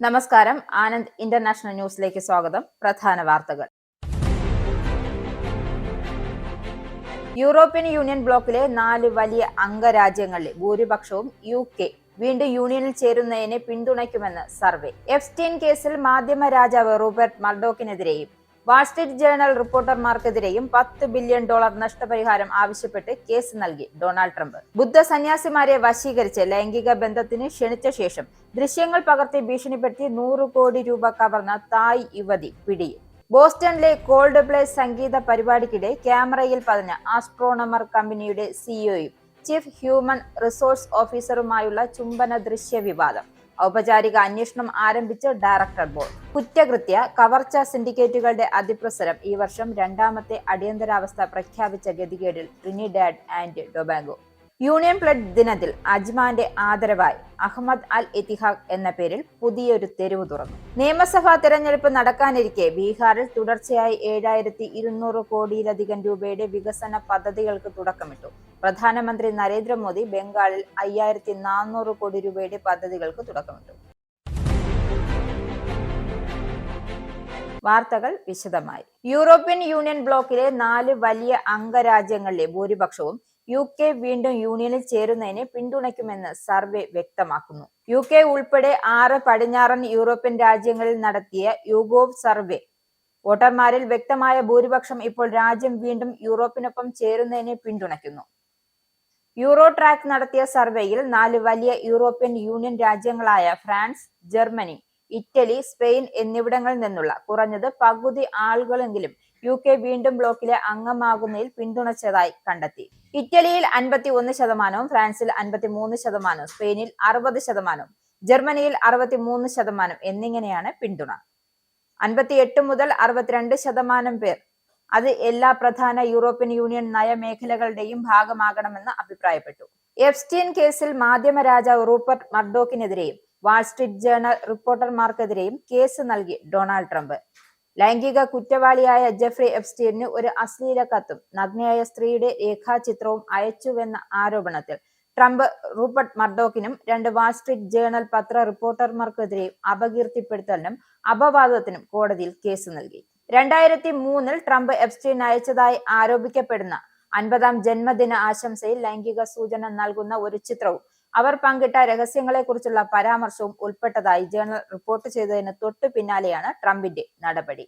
നമസ്കാരം. ആനന്ദ് ഇന്റർനാഷണൽ ന്യൂസിലേക്ക് സ്വാഗതം. പ്രധാന വാർത്തകൾ. യൂറോപ്യൻ യൂണിയൻ ബ്ലോക്കിലെ 4 വലിയ അംഗരാജ്യങ്ങളിലെ ഭൂരിപക്ഷവും UK വീണ്ടും യൂണിയനിൽ ചേരുന്നതിനെ പിന്തുണയ്ക്കുമെന്ന് സർവേ. എപ്സ്റ്റീൻ കേസിൽ മാധ്യമ രാജാവ് റൂപ്പർട്ട് മർഡോക്കിനെതിരെയും വാൾസ്ട്രീറ്റ് ജേർണൽ റിപ്പോർട്ടർമാർക്കെതിരെയും $10 ബില്യൺ നഷ്ടപരിഹാരം ആവശ്യപ്പെട്ട് കേസ് നൽകി ഡൊണാൾഡ് ട്രംപ്. ബുദ്ധ സന്യാസിമാരെ വശീകരിച്ച് ലൈംഗിക ബന്ധത്തിന് ക്ഷണിച്ച ശേഷം ദൃശ്യങ്ങൾ പകർത്തി ഭീഷണിപ്പെടുത്തി 100 കോടി രൂപ കവർന്ന തായ് യുവതി പിടിയിൽ. ബോസ്റ്റണിലെ കോൾഡ് പ്ലേ സംഗീത പരിപാടിക്കിടെ ക്യാമറയിൽ പതിഞ്ഞ ആസ്ട്രോണമർ കമ്പനിയുടെ സിഇഒയും ചീഫ് ഹ്യൂമൻ റിസോഴ്സ് ഓഫീസറുമായുള്ള ചുംബന ദൃശ്യ വിവാദം. ഔപചാരിക അന്വേഷണം ആരംഭിച്ച് ഡയറക്ടർ ബോർഡ്. കുറ്റകൃത്യ കവർച്ച സിൻഡിക്കേറ്റുകളുടെ അതിപ്രസരം ഈ വർഷം 2ാമത്തെ അടിയന്തരാവസ്ഥ പ്രഖ്യാപിച്ച ഗതികേടിൽ Trinidad and Tobago. Union pledge ദിനത്തിൽ അജ്മാന്റെ ആദരവായി അഹമ്മദ് അൽ ഇത്തിഹാദ് എന്ന പേരിൽ പുതിയൊരു തെരുവ് തുറന്നു. നിയമസഭാ തെരഞ്ഞെടുപ്പ് നടക്കാനിരിക്കെ ബീഹാറിൽ തുടർച്ചയായി 7200 കോടിയിലധികം രൂപയുടെ വികസന പദ്ധതികൾക്ക് തുടക്കമിട്ടു. പ്രധാനമന്ത്രി നരേന്ദ്രമോദി ബംഗാളിൽ 5400 കോടി രൂപയുടെ പദ്ധതികൾക്ക് തുടക്കമിട്ടു. വാർത്തകൾ വിശദമായി. യൂറോപ്യൻ യൂണിയൻ ബ്ലോക്കിലെ 4 വലിയ അംഗരാജ്യങ്ങളിലെ ഭൂരിപക്ഷവും UK വീണ്ടും യൂണിയനിൽ ചേരുന്നതിനെ പിന്തുണയ്ക്കുമെന്ന് സർവേ വ്യക്തമാക്കുന്നു. UK ഉൾപ്പെടെ 6 പടിഞ്ഞാറൻ യൂറോപ്യൻ രാജ്യങ്ങളിൽ നടത്തിയ യുഗോവ് സർവേ വോട്ടർമാരിൽ വ്യക്തമായ ഭൂരിപക്ഷം ഇപ്പോൾ രാജ്യം വീണ്ടും യൂറോപ്പിനൊപ്പം ചേരുന്നതിനെ പിന്തുണയ്ക്കുന്നു. യൂറോ ട്രാക്ക് നടത്തിയ സർവേയിൽ 4 വലിയ യൂറോപ്യൻ യൂണിയൻ രാജ്യങ്ങളായ ഫ്രാൻസ്, ജർമ്മനി, ഇറ്റലി, സ്പെയിൻ എന്നിവിടങ്ങളിൽ നിന്നുള്ള കുറഞ്ഞത് പകുതി ആളുകളെങ്കിലും UK വീണ്ടും ബ്ലോക്കിലെ അംഗമാകുന്നതിൽ പിന്തുണച്ചതായി കണ്ടെത്തി. ഇറ്റലിയിൽ 51%, ഫ്രാൻസിൽ 53%, സ്പെയിനിൽ 60%, ജർമ്മനിയിൽ 63% എന്നിങ്ങനെയാണ് പിന്തുണ. 58 മുതൽ 62% പേർ അത് എല്ലാ പ്രധാന യൂറോപ്യൻ യൂണിയൻ നയമേഖലകളുടെയും ഭാഗമാകണമെന്ന് അഭിപ്രായപ്പെട്ടു. എപ്സ്റ്റീൻ കേസിൽ മാധ്യമ രാജാവ് റൂപ്പർട്ട് മർഡോക്കിനെതിരെയും വാൾസ്ട്രീറ്റ് ജേർണൽ റിപ്പോർട്ടർമാർക്കെതിരെയും കേസ് നൽകി ഡൊണാൾഡ് ട്രംപ്. ലൈംഗിക കുറ്റവാളിയായ ജെഫ്രി എപ്സ്റ്റീന് ഒരു അശ്ലീല കത്തും നഗ്നയായ സ്ത്രീയുടെ രേഖാചിത്രവും അയച്ചുവെന്ന ആരോപണത്തിൽ ട്രംപ് റൂപ്പർട്ട് മർഡോക്കിനും 2 വാൾസ്ട്രീറ്റ് ജേർണൽ പത്ര റിപ്പോർട്ടർമാർക്കെതിരെയും അപകീർത്തിപ്പെടുത്തലിനും അപവാദത്തിനും കോടതിയിൽ കേസ് നൽകി. 2003 ട്രംപ് എപ്സ്റ്റീൻ അയച്ചതായി ആരോപിക്കപ്പെടുന്ന 50ാം ജന്മദിന ആശംസയിൽ ലൈംഗിക സൂചന നൽകുന്ന ഒരു ചിത്രവും അവർ പങ്കിട്ട രഹസ്യങ്ങളെക്കുറിച്ചുള്ള പരാമർശവും ഉൾപ്പെട്ടതായി ജേർണൽ റിപ്പോർട്ട് ചെയ്തതിന് തൊട്ടു പിന്നാലെയാണ് ട്രംപിന്റെ നടപടി.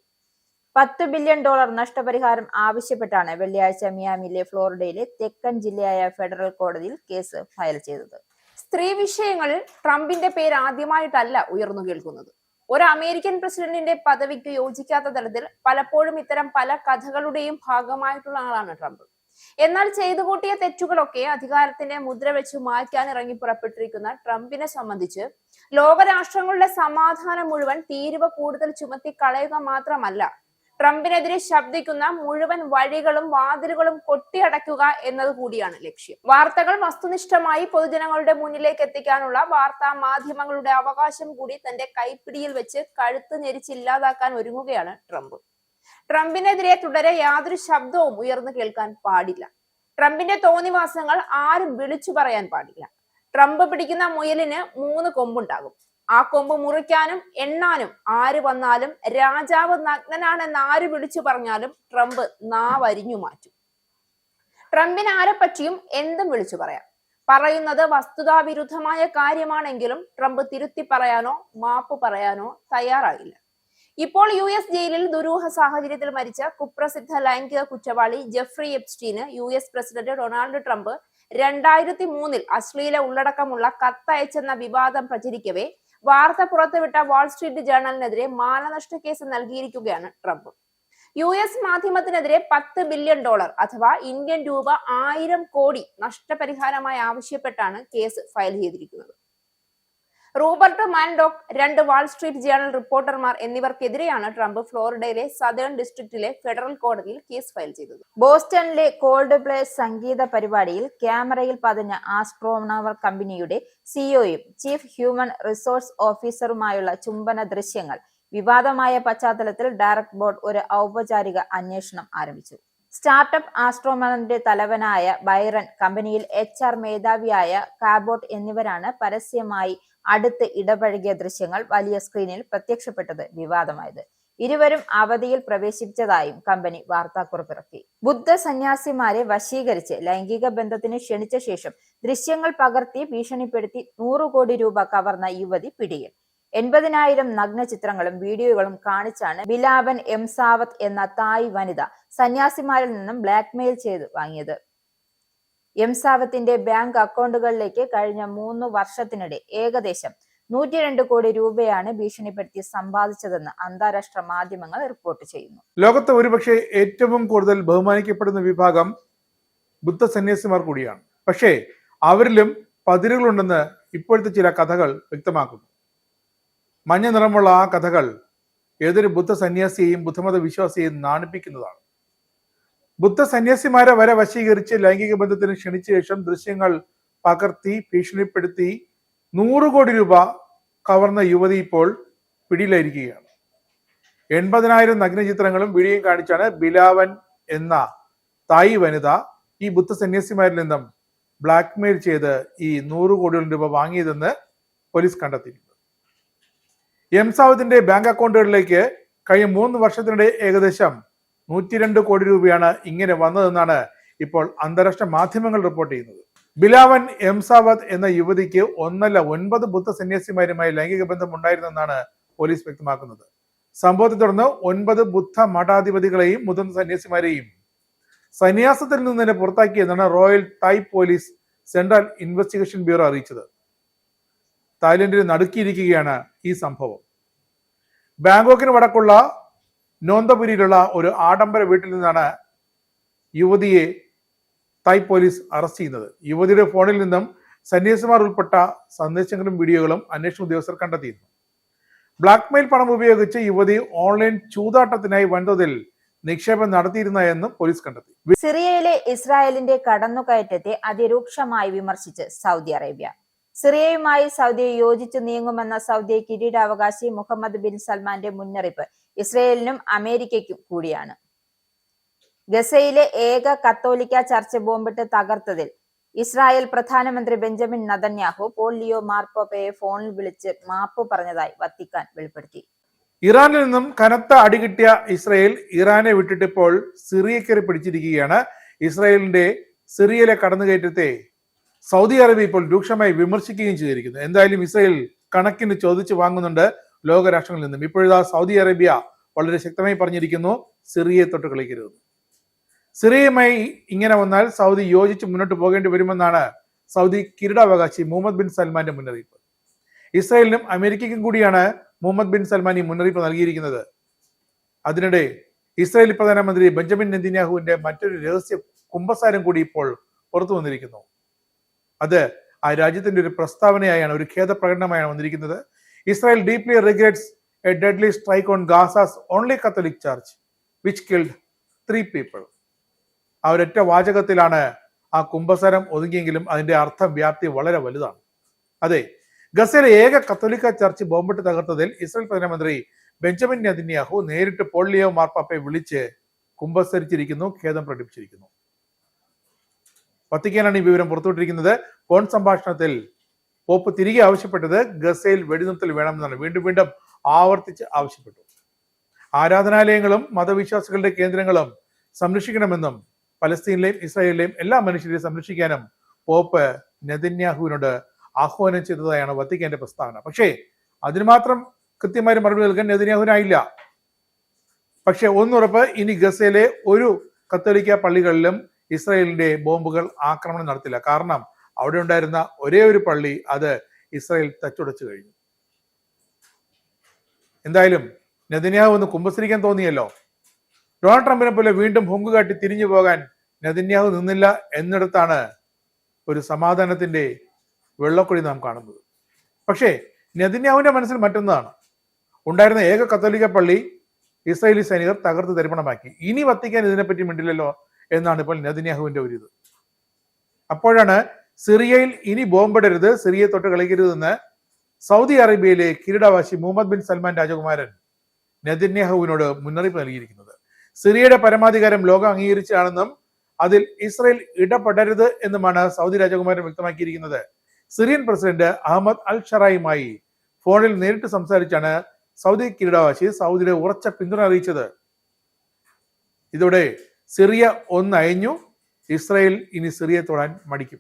$10 ബില്യൺ നഷ്ടപരിഹാരം ആവശ്യപ്പെട്ടാണ് വെള്ളിയാഴ്ച മിയാമിയിലെ ഫ്ലോറിഡയിലെ തെക്കൻ ജില്ലയായ ഫെഡറൽ കോടതിയിൽ കേസ് ഫയൽ ചെയ്തത്. സ്ത്രീ വിഷയങ്ങളിൽ ട്രംപിന്റെ പേര് ആദ്യമായിട്ടല്ല ഉയർന്നു കേൾക്കുന്നത്. ഒരു അമേരിക്കൻ പ്രസിഡന്റിന്റെ പദവിക്ക് യോജിക്കാത്ത തരത്തിൽ പലപ്പോഴും ഇത്തരം പല കഥകളുടെയും ഭാഗമായിട്ടുള്ള ആളാണ് ട്രംപ്. എന്നാൽ ചെയ്തു കൂട്ടിയ തെറ്റുകളൊക്കെ അധികാരത്തിന്റെ മുദ്ര വെച്ച് മാറ്റാൻ ഇറങ്ങി പുറപ്പെട്ടിരിക്കുന്ന ട്രംപിനെ സംബന്ധിച്ച് ലോകരാഷ്ട്രങ്ങളുടെ സമാധാനം മുഴുവൻ തീരുവ കൂടുതൽ ചുമത്തി കളയുക മാത്രമല്ല, ട്രംപിനെതിരെ ശബ്ദിക്കുന്ന മുഴുവൻ വഴികളും വാതിലുകളും കൊട്ടിയടയ്ക്കുക എന്നത് കൂടിയാണ് ലക്ഷ്യം. വാർത്തകൾ വസ്തുനിഷ്ഠമായി പൊതുജനങ്ങളുടെ മുന്നിലേക്ക് എത്തിക്കാനുള്ള വാർത്താ മാധ്യമങ്ങളുടെ അവകാശം കൂടി തന്റെ കൈപ്പിടിയിൽ വെച്ച് കഴുത്ത് ഞെരിച്ചില്ലാതാക്കാൻ ഒരുങ്ങുകയാണ് ട്രംപ്. ട്രംപിനെതിരെ തുടരെ യാതൊരു ശബ്ദവും ഉയർന്നു കേൾക്കാൻ പാടില്ല. ട്രംപിന്റെ തോന്നിവാസങ്ങൾ ആരും വിളിച്ചു പറയാൻ പാടില്ല. ട്രംപ് പിടിക്കുന്ന മുയലിന് 3 കൊമ്പുണ്ടാകും. ആ കൊമ്പ് മുറിക്കാനും എണ്ണാനും ആര് വന്നാലും, രാജാവ് നഗ്നനാണെന്ന് ആര് വിളിച്ചു പറഞ്ഞാലും ട്രംപ് നാവരിഞ്ഞു മാറ്റും. ട്രംപിന് ആരെപ്പറ്റിയും എന്തും വിളിച്ചു പറയാം. പറയുന്നത് വസ്തുതാവിരുദ്ധമായ കാര്യമാണെങ്കിലും ട്രംപ് തിരുത്തി പറയാനോ മാപ്പ് പറയാനോ തയ്യാറായില്ല. ഇപ്പോൾ US ജയിലിൽ ദുരൂഹ സാഹചര്യത്തിൽ മരിച്ച കുപ്രസിദ്ധ ലൈംഗിക കുറ്റവാളി ജെഫ്രി എപ്സ്റ്റീന് US പ്രസിഡന്റ് ഡൊണാൾഡ് ട്രംപ് 2003 അശ്ലീല ഉള്ളടക്കമുള്ള കത്തയച്ചെന്ന വിവാദം പ്രചരിക്കവേ വാർത്ത പുറത്തുവിട്ട വാൾസ്ട്രീറ്റ് ജേർണലിനെതിരെ മാനനഷ്ട കേസ് നൽകിയിരിക്കുകയാണ് ട്രംപ്. US മാധ്യമത്തിനെതിരെ $10 ബില്യൺ അഥവാ ഇന്ത്യൻ രൂപ 1000 കോടി നഷ്ടപരിഹാരമായി ആവശ്യപ്പെട്ടാണ് കേസ് ഫയൽ ചെയ്തിരിക്കുന്നത്. റൂപ്പർട്ട് മർഡോക്ക്, 2 വാൾസ്ട്രീറ്റ് ജേർണൽ റിപ്പോർട്ടർമാർ എന്നിവർക്കെതിരെയാണ് ട്രംപ് ഫ്ലോറിഡയിലെ സദേൺ ഡിസ്ട്രിക്റ്റിലെ ഫെഡറൽ കോടതിയിൽ കേസ് ഫയൽ ചെയ്തത്. ബോസ്റ്റണിലെ കോൾഡ് പ്ലേ സംഗീത പരിപാടിയിൽ ക്യാമറയിൽ പതിഞ്ഞ ആസ്ട്രോണമർ കമ്പനിയുടെ സിഇഒയും ചീഫ് ഹ്യൂമൻ റിസോഴ്സ് ഓഫീസറുമായുള്ള ചുംബന ദൃശ്യങ്ങൾ വിവാദമായ പശ്ചാത്തലത്തിൽ ഡയറക്ടർ ബോർഡ് ഒരു ഔപചാരിക അന്വേഷണം ആരംഭിച്ചു. സ്റ്റാർട്ടപ്പ് ആസ്ട്രോണോമറിന്റെ തലവനായ ബൈറൻ, കമ്പനിയിൽ HR മേധാവിയായ കാബോട്ട് എന്നിവരാണ് പരസ്യമായി അടുത്ത് ഇടപഴകിയ ദൃശ്യങ്ങൾ വലിയ സ്ക്രീനിൽ പ്രത്യക്ഷപ്പെട്ടത് വിവാദമായത്. ഇരുവരും അവധിയിൽ പ്രവേശിപ്പിച്ചതായും കമ്പനി വാർത്താക്കുറിപ്പിറക്കി. ബുദ്ധ സന്യാസിമാരെ വശീകരിച്ച് ലൈംഗിക ബന്ധത്തിന് ക്ഷണിച്ച ശേഷം ദൃശ്യങ്ങൾ പകർത്തി ഭീഷണിപ്പെടുത്തി 100 കോടി രൂപ കവർന്ന യുവതി പിടിയിൽ. 80,000 നഗ്ന ചിത്രങ്ങളും വീഡിയോകളും കാണിച്ചാണ് ബിലാവൻ എംസാവത്ത് എന്ന തായ് വനിത സന്യാസിമാരിൽ നിന്നും ബ്ലാക്ക്മെയിൽ ചെയ്ത് വാങ്ങിയത്. എംസാവത്തിന്റെ ബാങ്ക് അക്കൗണ്ടുകളിലേക്ക് കഴിഞ്ഞ 3 വർഷത്തിനിടെ ഏകദേശം 102 കോടി രൂപയാണ് ഭീഷണിപ്പെടുത്തി സമ്പാദിച്ചതെന്ന് അന്താരാഷ്ട്ര മാധ്യമങ്ങൾ റിപ്പോർട്ട് ചെയ്യുന്നു. ലോകത്ത് ഒരുപക്ഷെ ഏറ്റവും കൂടുതൽ ബഹുമാനിക്കപ്പെടുന്ന വിഭാഗം ബുദ്ധ സന്യാസിമാർ കൂടിയാണ്. പക്ഷേ അവരിലും പതിരുകളുണ്ടെന്ന് ഇപ്പോഴത്തെ ചില കഥകൾ വ്യക്തമാക്കുന്നു. മഞ്ഞ നിറമുള്ള ആ കഥകൾ ഏതൊരു ബുദ്ധ സന്യാസിയെയും ബുദ്ധമത വിശ്വാസിയെയും നാണിപ്പിക്കുന്നതാണ്. ബുദ്ധ സന്യാസിമാരെ വരെ വശീകരിച്ച് ലൈംഗിക ബന്ധത്തിന് ക്ഷണിച്ച ശേഷം ദൃശ്യങ്ങൾ പകർത്തി ഭീഷണിപ്പെടുത്തി 100 കോടി രൂപ കവർന്ന യുവതി ഇപ്പോൾ പിടിയിലായിരിക്കുകയാണ്. 80,000 നഗ്നചിത്രങ്ങളും വീഡിയോയും കാണിച്ചാണ് ബിലാവൻ എന്ന തായ് വനിത ഈ ബുദ്ധ സന്യാസിമാരിൽ നിന്നും ബ്ലാക്ക്മെയിൽ ചെയ്ത് ഈ 100 കോടിയോളം രൂപ വാങ്ങിയതെന്ന് പോലീസ് കണ്ടെത്തിയിട്ടുണ്ട്. എംസാവത്തിന്റെ ബാങ്ക് അക്കൗണ്ടുകളിലേക്ക് കഴിഞ്ഞ 3 വർഷത്തിനിടെ ഏകദേശം 102 കോടി രൂപയാണ് ഇങ്ങനെ വന്നതെന്നാണ് ഇപ്പോൾ അന്താരാഷ്ട്ര മാധ്യമങ്ങൾ റിപ്പോർട്ട് ചെയ്യുന്നത്. ബിലാവൻ എംസാവത്ത് എന്ന യുവതിക്ക് 9 ബുദ്ധ സന്യാസിമാരുമായി ലൈംഗിക ബന്ധം ഉണ്ടായിരുന്നെന്നാണ് പോലീസ് വ്യക്തമാക്കുന്നത്. സംഭവത്തെ തുടർന്ന് 9 ബുദ്ധ മഠാധിപതികളെയും മുതിർന്ന സന്യാസിമാരെയും സന്യാസത്തിൽ നിന്ന് തന്നെ പുറത്താക്കിയെന്നാണ് റോയൽ തായ് പോലീസ് സെൻട്രൽ ഇൻവെസ്റ്റിഗേഷൻ ബ്യൂറോ അറിയിച്ചത്. തായ്ലൻഡിൽ നടുക്കിയിരിക്കുകയാണ് ഈ സംഭവം. ബാങ്കോക്കിന് വടക്കുള്ള നോന്തപുരിയിലുള്ള ഒരു ആഡംബര വീട്ടിൽ നിന്നാണ് യുവതിയെ തായ് പോലീസ് അറസ്റ്റ് ചെയ്യുന്നത്. യുവതിയുടെ ഫോണിൽ നിന്നും സന്യാസിമാർ ഉൾപ്പെട്ട സന്ദേശങ്ങളും വീഡിയോകളും അന്വേഷണ ഉദ്യോഗസ്ഥർ കണ്ടെത്തിയിരുന്നു. ബ്ലാക്ക്മെയിൽ പണം ഉപയോഗിച്ച് യുവതി ഓൺലൈൻ ചൂതാട്ടത്തിനായി വൻതോതിൽ നിക്ഷേപം നടത്തിയിരുന്ന എന്ന് പോലീസ് കണ്ടെത്തി. സിറിയയിലെ ഇസ്രായേലിന്റെ കടന്നുകയറ്റത്തെ അതിരൂക്ഷമായി വിമർശിച്ച് സൗദി അറേബ്യ. സിറിയയുമായി സൗദി യോജിച്ചു നീങ്ങുമെന്ന സൗദി കിരീടാവകാശി മുഹമ്മദ് ബിൻ സൽമാന്റെ മുന്നറിയിപ്പ് ഇസ്രയേലിനും അമേരിക്കയ്ക്കും കൂടിയാണ്. ഗസയിലെ ഏക കത്തോലിക്ക ചർച്ച് ബോംബിട്ട് തകർത്തതിൽ ഇസ്രായേൽ പ്രധാനമന്ത്രി ബെഞ്ചമിൻ നെതന്യാഹു പോൾ ലിയോ മാർപ്പാപ്പയെ ഫോണിൽ വിളിച്ച് മാപ്പ് പറഞ്ഞതായി വത്തിക്കാൻ വെളിപ്പെടുത്തി. ഇറാനിൽ നിന്നും കനത്ത അടികിട്ടിയ ഇസ്രായേൽ ഇറാനെ വിട്ടിട്ടിപ്പോൾ സിറിയക്കരെ പിടിച്ചിരിക്കുകയാണ്. ഇസ്രായേലിന്റെ സിറിയയിലെ കടന്നുകയറ്റത്തെ സൗദി അറേബ്യ ഇപ്പോൾ രൂക്ഷമായി വിമർശിക്കുകയും ചെയ്തിരിക്കുന്നു. എന്തായാലും ഇസ്രായേൽ കണക്കിന് ചോദിച്ചു വാങ്ങുന്നുണ്ട് ലോകരാഷ്ട്രങ്ങളിൽ നിന്നും. ഇപ്പോഴാ സൗദി അറേബ്യ വളരെ ശക്തമായി പറഞ്ഞിരിക്കുന്നു, സിറിയയെ തൊട്ട് കളിക്കരുത്. സിറിയയുമായി ഇങ്ങനെ വന്നാൽ സൗദി യോജിച്ച് മുന്നോട്ട് പോകേണ്ടി വരുമെന്നാണ് സൗദി കിരീടാവകാശി മുഹമ്മദ് ബിൻ സൽമാന്റെ മുന്നറിയിപ്പ്. ഇസ്രായേലിനും അമേരിക്കയ്ക്കും കൂടിയാണ് മുഹമ്മദ് ബിൻ സൽമാൻ ഈ മുന്നറിയിപ്പ് നൽകിയിരിക്കുന്നത്. അതിനിടെ ഇസ്രായേൽ പ്രധാനമന്ത്രി ബെഞ്ചമിൻ നെതന്യാഹുവിന്റെ മറ്റൊരു രഹസ്യ കുമ്പസാരം കൂടി ഇപ്പോൾ പുറത്തു വന്നിരിക്കുന്നു. അത് ആ രാജ്യത്തിന്റെ ഒരു പ്രസ്താവനയായാണ്, ഒരു ഖേദപ്രകടനമായാണ് വന്നിരിക്കുന്നത്. Israel deeply regrets a deadly strike on Gaza's only Catholic church which killed 3 people. ആ ഒരൊറ്റ വാചകത്തിലാണ് ആ കുമ്പസാരം ഒതുങ്ങിയെങ്കിലും അതിന്റെ അർത്ഥം വ്യാപ്തി വളരെ വലുതാണ്. അതെ, ഗസയിലെ ഏക കത്തോലിക്ക ചർച്ച് ബോംബിട്ട് തകർത്തതിൽ ഇസ്രായേൽ പ്രധാനമന്ത്രി ബെഞ്ചമിൻ നെതന്യാഹു നേരിട്ട് പോൾ ലിയോ മാർപ്പാപ്പയെ വിളിച്ച് കുമ്പസരിച്ചിരിക്കുന്നു, ഖേദം പ്രകടിപ്പിച്ചിരിക്കുന്നു. വത്തിക്കാനാണ് ഈ വിവരം പുറത്തുവിട്ടിരിക്കുന്നത്. ഫോൺ സംഭാഷണത്തിൽ പോപ്പ് തിരികെ ആവശ്യപ്പെട്ടത് ഗസയിൽ വെടിനിർത്തൽ വേണമെന്നാണ്. വീണ്ടും ആവർത്തിച്ച് ആവശ്യപ്പെട്ടു. ആരാധനാലയങ്ങളും മതവിശ്വാസികളുടെ കേന്ദ്രങ്ങളും സംരക്ഷിക്കണമെന്നും പലസ്തീനിലെയും ഇസ്രായേലിലെയും എല്ലാ മനുഷ്യരെയും സംരക്ഷിക്കാനും പോപ്പ് നെതന്യാഹുവിനോട് ആഹ്വാനം ചെയ്തതായാണ് വത്തിക്കാന്റെ പ്രസ്താവന. പക്ഷേ അതിന് മാത്രം കൃത്യമായി മറുപടി നൽകാൻ നെതന്യാഹുവിനായില്ല. പക്ഷെ ഒന്നുറപ്പ്, ഇനി ഗസയിലെ ഒരു കത്തോലിക്ക പള്ളികളിലും ഇസ്രായേലിന്റെ ബോംബുകൾ ആക്രമണം നടത്തില്ല. കാരണം അവിടെ ഉണ്ടായിരുന്ന ഒരേ ഒരു പള്ളി അത് ഇസ്രായേൽ തച്ചുടച്ചു കഴിഞ്ഞു. എന്തായാലും നെതന്യാഹു ഒന്ന് കുമ്പസരിക്കാൻ തോന്നിയല്ലോ. ഡൊണാൾഡ് ട്രംപിനെ പോലെ വീണ്ടും ഹുങ്കുകാട്ടി തിരിഞ്ഞു പോകാൻ നെതന്യാഹു നിന്നില്ല എന്നിടത്താണ് ഒരു സമാധാനത്തിന്റെ വെള്ളക്കൊടി നാം കാണുന്നത്. പക്ഷേ നെതന്യാഹുവിന്റെ മനസ്സിൽ മറ്റൊന്നാണ്. ഉണ്ടായിരുന്ന ഏക കത്തോലിക്ക പള്ളി ഇസ്രായേലി സൈനികർ തകർത്ത് തരിപ്പണമാക്കി. ഇനി വത്തിക്കാൻ ഇതിനെപ്പറ്റി മിണ്ടില്ലല്ലോ എന്നാണ് ഇപ്പോൾ നെതന്യാഹുവിന്റെ ഒരു ഇത്. അപ്പോഴാണ് സിറിയയിൽ ഇനി ബോംബിടരുത്, സിറിയയെ തൊട്ട് കളിക്കരുതെന്ന് സൗദി അറേബ്യയിലെ കിരീടാവകാശി മുഹമ്മദ് ബിൻ സൽമാൻ രാജകുമാരൻ നെതന്യാഹുവിനോട് മുന്നറിയിപ്പ് നൽകിയിരിക്കുന്നത്. സിറിയയുടെ പരമാധികാരം ലോകം അംഗീകരിച്ചാണെന്നും അതിൽ ഇസ്രയേൽ ഇടപെടരുത് എന്നുമാണ് സൗദി രാജകുമാരൻ വ്യക്തമാക്കിയിരിക്കുന്നത്. സിറിയൻ പ്രസിഡന്റ് അഹമ്മദ് അൽ ഷറായുമായി ഫോണിൽ നേരിട്ട് സംസാരിച്ചാണ് സൗദി കിരീടാവകാശി സൗദിയുടെ ഉറച്ച പിന്തുണ അറിയിച്ചത്. ഇതോടെ സിറിയ ഒന്നയഞ്ഞു. ഇസ്രയേൽ ഇനി സിറിയെ തൊടാൻ മടിക്കും.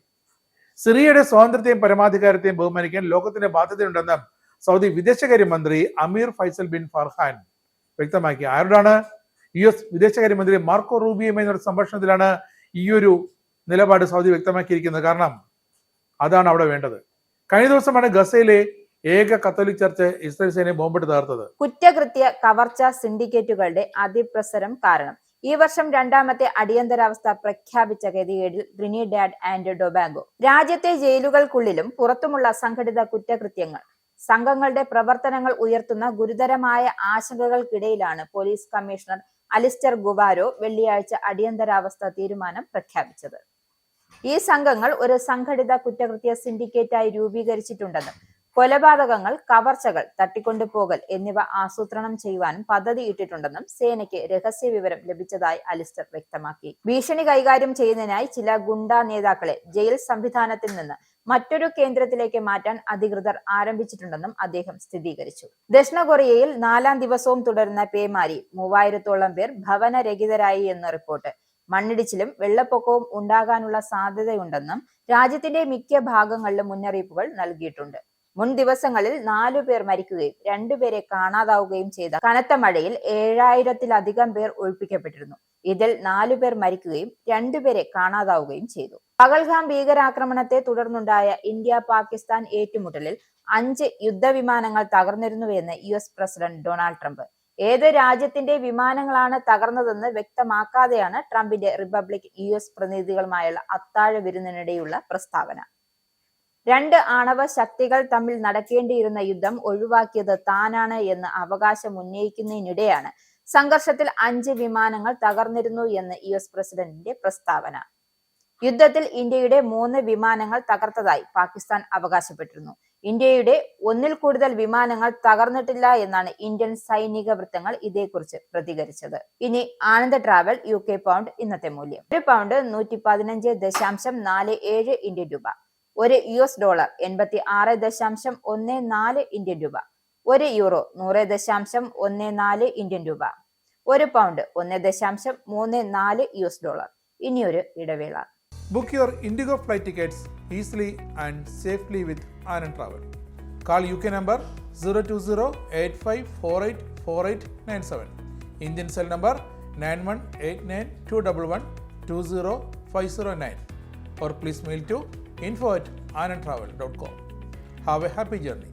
സിറിയയുടെ സ്വാതന്ത്ര്യത്തെയും പരമാധികാരത്തെയും ബഹുമാനിക്കാൻ ലോകത്തിന്റെ ബാധ്യതയുണ്ടെന്ന് സൗദി വിദേശകാര്യമന്ത്രി അമീർ ഫൈസൽ ബിൻ ഫർഹാൻ വ്യക്തമാക്കി. ആരോടാണ്? US വിദേശകാര്യമന്ത്രി മാർക്കോ റൂബിയുമായി നടന്ന സംഭാഷണത്തിലാണ് ഈ ഒരു നിലപാട് സൗദി വ്യക്തമാക്കിയിരിക്കുന്നത്. കാരണം അതാണ് അവിടെ വേണ്ടത്. കഴിഞ്ഞ ദിവസമാണ് ഗസയിലെ ഏക കത്തോലിക് ചർച്ച് ഇസ്രായേൽ സേനയെ ബോംബിട്ട് തകർത്തത്. കുറ്റകൃത്യ കവർച്ച സിൻഡിക്കേറ്റുകളുടെ അതിപ്രസരം കാരണം ഈ വർഷം രണ്ടാമത്തെ അടിയന്തരാവസ്ഥ പ്രഖ്യാപിച്ച ഗതികേടിൽ ട്രിനിഡാഡ് ആൻഡ് ടൊബാഗോ. രാജ്യത്തെ ജയിലുകൾക്കുള്ളിലും പുറത്തുമുള്ള സംഘടിത കുറ്റകൃത്യങ്ങൾ സംഘങ്ങളുടെ പ്രവർത്തനങ്ങൾ ഉയർത്തുന്ന ഗുരുതരമായ ആശങ്കകൾക്കിടയിലാണ് പോലീസ് കമ്മീഷണർ അലിസ്റ്റർ ഗുവാരോ വെള്ളിയാഴ്ച അടിയന്തരാവസ്ഥ തീരുമാനം പ്രഖ്യാപിച്ചത്. ഈ സംഘങ്ങൾ ഒരു സംഘടിത കുറ്റകൃത്യ സിൻഡിക്കേറ്റായി രൂപീകരിച്ചിട്ടുണ്ടെന്നും കൊലപാതകങ്ങൾ, കവർച്ചകൾ, തട്ടിക്കൊണ്ടുപോകൽ എന്നിവ ആസൂത്രണം ചെയ്യുവാനും പദ്ധതി ഇട്ടിട്ടുണ്ടെന്നും സേനയ്ക്ക് രഹസ്യ വിവരം ലഭിച്ചതായി അലിസ്റ്റർ വ്യക്തമാക്കി. ഭീഷണി കൈകാര്യം ചെയ്യുന്നതിനായി ചില ഗുണ്ടാ നേതാക്കളെ ജയിൽ സംവിധാനത്തിൽ നിന്ന് മറ്റൊരു കേന്ദ്രത്തിലേക്ക് മാറ്റാൻ അധികൃതർ ആരംഭിച്ചിട്ടുണ്ടെന്നും അദ്ദേഹം സ്ഥിരീകരിച്ചു. ദക്ഷിണ കൊറിയയിൽ 4ാം ദിവസവും തുടരുന്ന പേമാരി 3000-ഓളം പേർ ഭവനരഹിതരായി എന്ന് റിപ്പോർട്ട്. മണ്ണിടിച്ചിലും വെള്ളപ്പൊക്കവും ഉണ്ടാകാനുള്ള സാധ്യതയുണ്ടെന്നും രാജ്യത്തിന്റെ മിക്ക ഭാഗങ്ങളിലും മുന്നറിയിപ്പുകൾ നൽകിയിട്ടുണ്ട്. മുൻ ദിവസങ്ങളിൽ 4 പേർ മരിക്കുകയും 2 പേരെ കാണാതാവുകയും ചെയ്ത കനത്ത മഴയിൽ 7000-ത്തിലധികം പേർ ഒഴിപ്പിക്കപ്പെട്ടിരുന്നു. ഇതിൽ 4 പേർ മരിക്കുകയും 2 പേരെ കാണാതാവുകയും ചെയ്തു. പഹൽഗാം ഭീകരാക്രമണത്തെ തുടർന്നുണ്ടായ ഇന്ത്യ-പാകിസ്ഥാൻ ഏറ്റുമുട്ടലിൽ 5 യുദ്ധവിമാനങ്ങൾ തകർന്നിരുന്നുവെന്ന് US പ്രസിഡന്റ് ഡൊണാൾഡ് ട്രംപ്. ഏത് രാജ്യത്തിന്റെ വിമാനങ്ങളാണ് തകർന്നതെന്ന് വ്യക്തമാക്കാതെയാണ് ട്രംപിന്റെ റിപ്പബ്ലിക് US പ്രതിനിധികളുമായുള്ള അത്താഴ വിരുന്നിനിടെയുള്ള പ്രസ്താവന. 2 ആണവ ശക്തികൾ തമ്മിൽ നടക്കേണ്ടിയിരുന്ന യുദ്ധം ഒഴിവാക്കിയത് താനാണ് എന്ന് അവകാശം ഉന്നയിക്കുന്നതിനിടെയാണ് സംഘർഷത്തിൽ 5 വിമാനങ്ങൾ തകർന്നിരുന്നു എന്ന് US പ്രസിഡന്റിന്റെ പ്രസ്താവന. യുദ്ധത്തിൽ ഇന്ത്യയുടെ 3 വിമാനങ്ങൾ തകർത്തതായി പാകിസ്ഥാൻ അവകാശപ്പെട്ടിരുന്നു. ഇന്ത്യയുടെ 1-ൽ കൂടുതൽ വിമാനങ്ങൾ തകർന്നിട്ടില്ല എന്നാണ് ഇന്ത്യൻ സൈനിക വൃത്തങ്ങൾ ഇതേക്കുറിച്ച് പ്രതികരിച്ചത്. ഇനി ആനന്ദ ട്രാവൽ UK പൗണ്ട് ഇന്നത്തെ മൂല്യം. ഒരു പൗണ്ട് 115.47 ഇന്ത്യൻ രൂപ. ഒരു US ഡോളർ 86.14 ഇന്ത്യൻ രൂപ. ഒരു യൂറോ 100.14 ഇന്ത്യൻ രൂപ. ഒരു പൗണ്ട് 1.34 US ഡോളർ. ഇനിയൊരു ഇടവേള. Book your Indigo flight tickets easily and safely with Anand Travel. Call UK number 020-8548-4897. Indian cell number 918921120509. Or please mail to info@anandtravel.com. Have a happy journey.